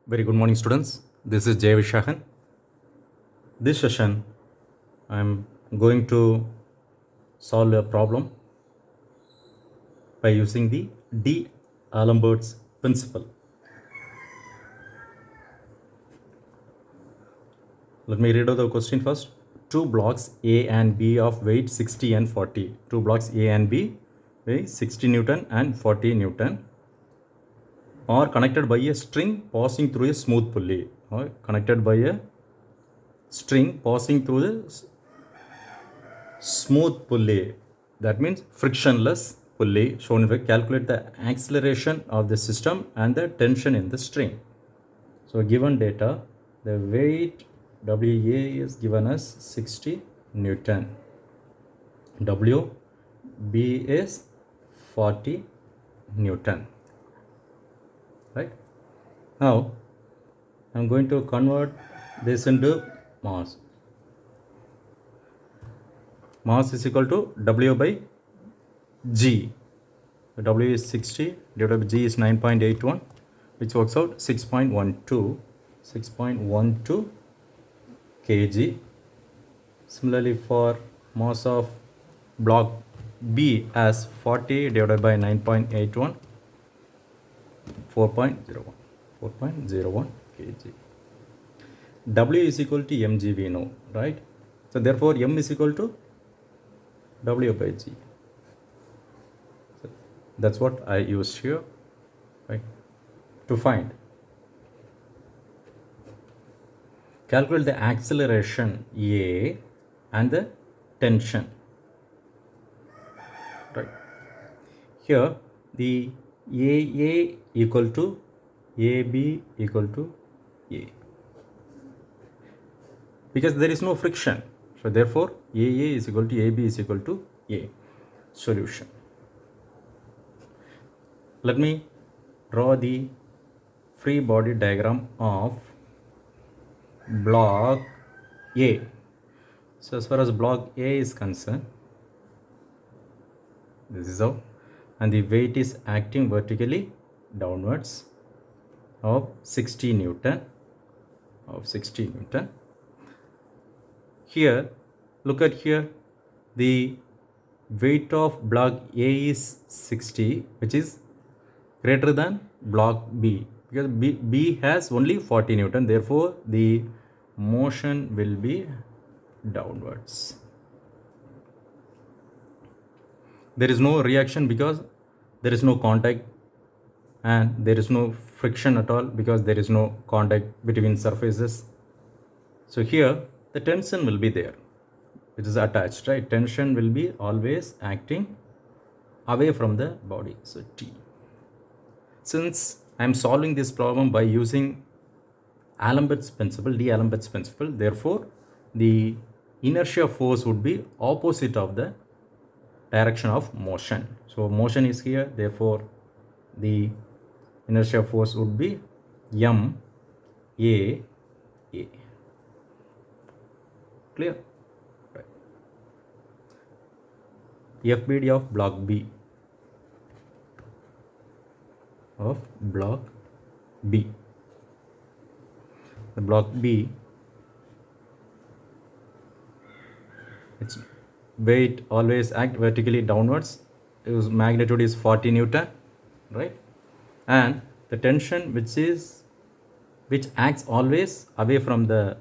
Very good morning, students. This is Jay Vishahan. This session, I'm going to solve a problem by using the D'Alembert's principle. Let me read out the question first. Two blocks A and B of weight 60 and 40. Two blocks A and B weigh 60 Newton and 40 Newton are connected by a string passing through a smooth pulley. Or connected by a string passing through the smooth pulley, that means frictionless pulley shown if I calculate the acceleration of the system and the tension in the string. So given data, the weight WA is given as 60 Newton, WB is 40 Newton, right? Now I'm going to convert this into mass. Mass is equal to W by G. W is 60 divided by G is 9.81, which works out 6.12 kg. Similarly, for mass of block B as 40 divided by 9.81, 4.01 kg. W is equal to mg, we know, right? So therefore m is equal to W by G. So that's what I used here, right? To find, calculate the acceleration A and the tension, right? Here the AA equal to AB equal to A, because there is no friction. So therefore AA is equal to AB is equal to A. Solution. Let me draw the free body diagram of block A. So as far as block A is concerned, this is how, and the weight is acting vertically downwards of 60 Newton. Here, look at here, the weight of block A is 60, which is greater than block B, because B has only 40 Newton. Therefore, the motion will be downwards. There is no reaction because there is no contact, and there is no friction at all because there is no contact between surfaces. So here the tension will be there, it is attached, right? Tension will be always acting away from the body. So T. Since I am solving this problem by using D'Alembert's principle, therefore the inertia force would be opposite of the direction of motion. So motion is here, therefore the inertia force would be M A A. Clear? Right. FBD of block B. The block B, its weight always act vertically downwards. Its magnitude is 40 Newton, right? And the tension which acts always away from the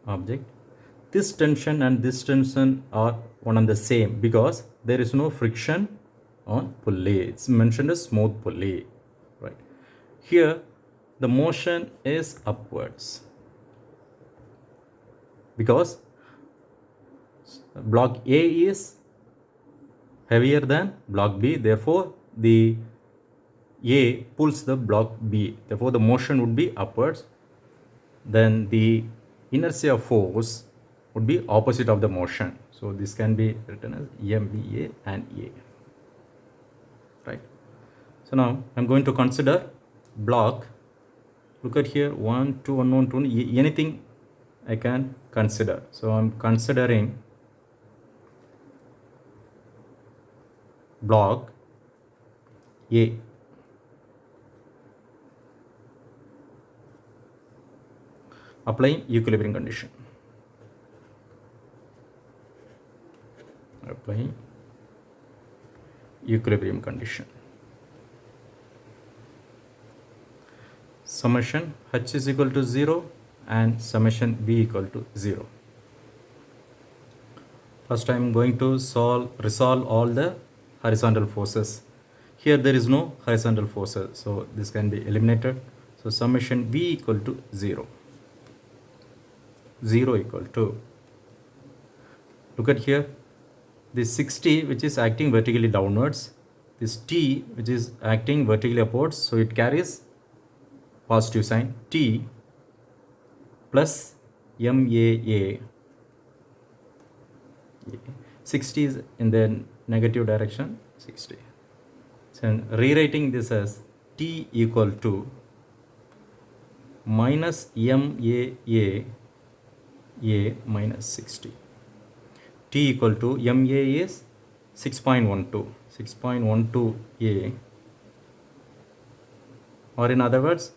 object. This tension and this tension are one and the same because there is no friction on pulley. It's mentioned as smooth pulley, right? Here the motion is upwards because block A is heavier than block B. Therefore the A pulls the block B. Therefore the motion would be upwards. Then the inertia force would be opposite of the motion. So this can be written as MBA and A, right? So now I'm going to consider block. Look at here, 1, 2, unknown, 2, anything I can consider. So I'm considering block A. Applying equilibrium condition. Applying equilibrium condition. Summation h is equal to 0 and summation v equal to 0. First I am going to resolve all the horizontal forces. Here there is no horizontal forces, so this can be eliminated. So summation v equal to 0. 0 equal to, look at here, this 60 which is acting vertically downwards, this t which is acting vertically upwards, so it carries positive sign, t plus MAA. 60 is in the negative direction, 60. So rewriting this as t equal to minus MAA A minus 60. T equal to MA is 6.12 A, or in other words,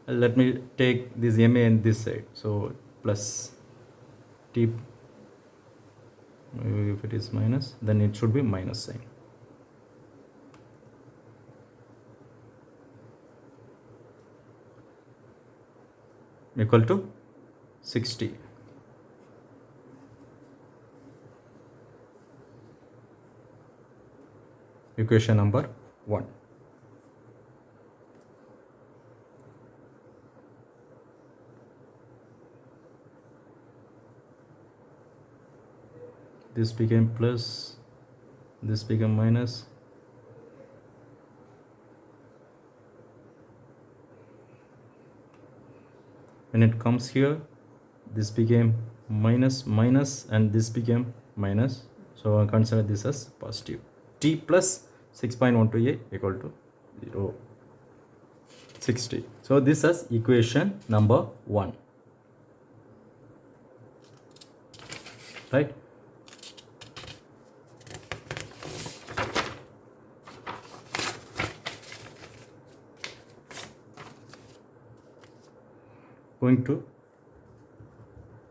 let me take this MA in this side, so plus T, if it is minus then it should be minus sign. Equal to 60. Equation number 1. This became plus, this became minus. When it comes here, this became minus, and this became minus. So I consider this as positive. T plus 6.12A equal to 0, 60. So this is equation number 1. Right? Going to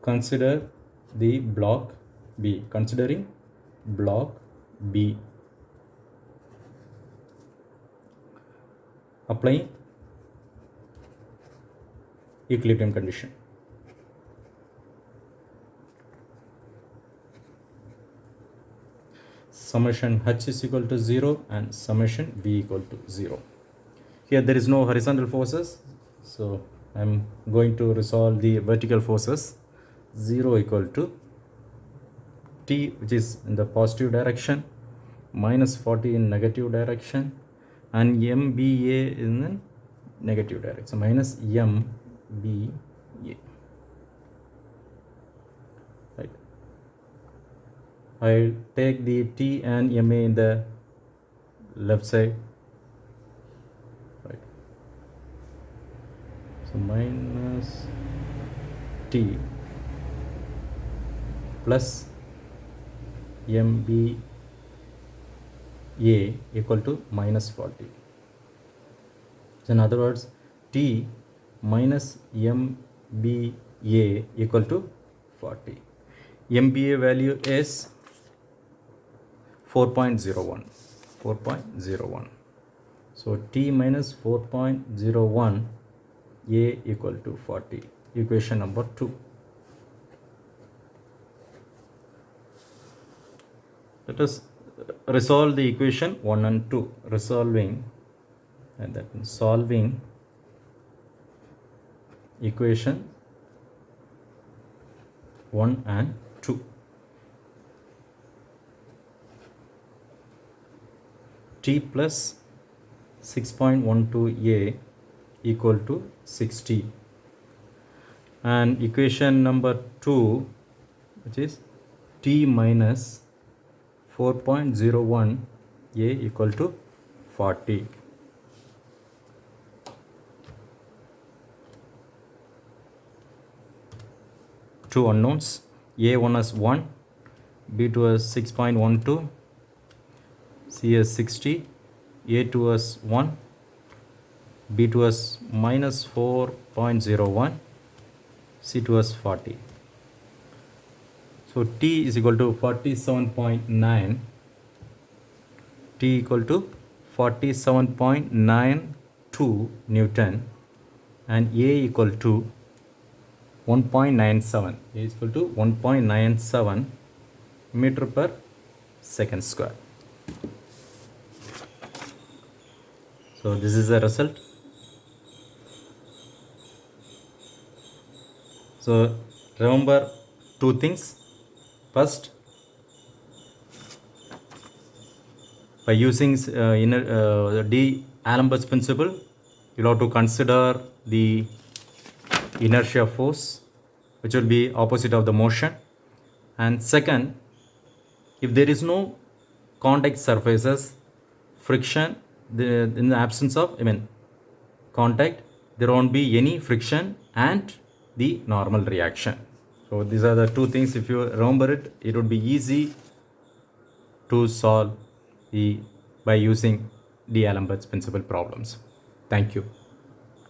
consider the block B. Considering block B. Applying equilibrium condition. Summation h is equal to 0 and summation v equal to 0. Here there is no horizontal forces, so I am going to resolve the vertical forces. 0 equal to t, which is in the positive direction, minus 40 in negative direction, and MBA in the negative direction, minus MBA. Right. I'll take the T and MA in the left side. Right. So minus T plus MBA equal to minus 40. So in other words, T minus MBA equal to 40. MBA value is 4.01. 4.01. So T minus 4.01 A equal to 40. Equation number 2. Let us resolve the equation 1 and 2. Resolving, and that means solving equation 1 and 2. T plus 6.12A equal to 60. And equation number 2, which is T minus 4.01 A equal to 40. Two unknowns, A1 as 1, B2 as 6.12, C as 60, A2 as 1, B2 as minus 4.01, C2 was 40. So T is equal to 47.9. T equal to 47.92 Newton, and A equal to 1.97. A is equal to 1.97 meter per second square. So this is the result. So remember two things. First, by using D'Alembert's principle, you'll have to consider the inertia force, which will be opposite of the motion. And second, if there is no contact surfaces, friction, in the absence of contact, there won't be any friction and the normal reaction. So these are the two things. If you remember it, it would be easy to solve by using D'Alembert's principle problems. Thank you.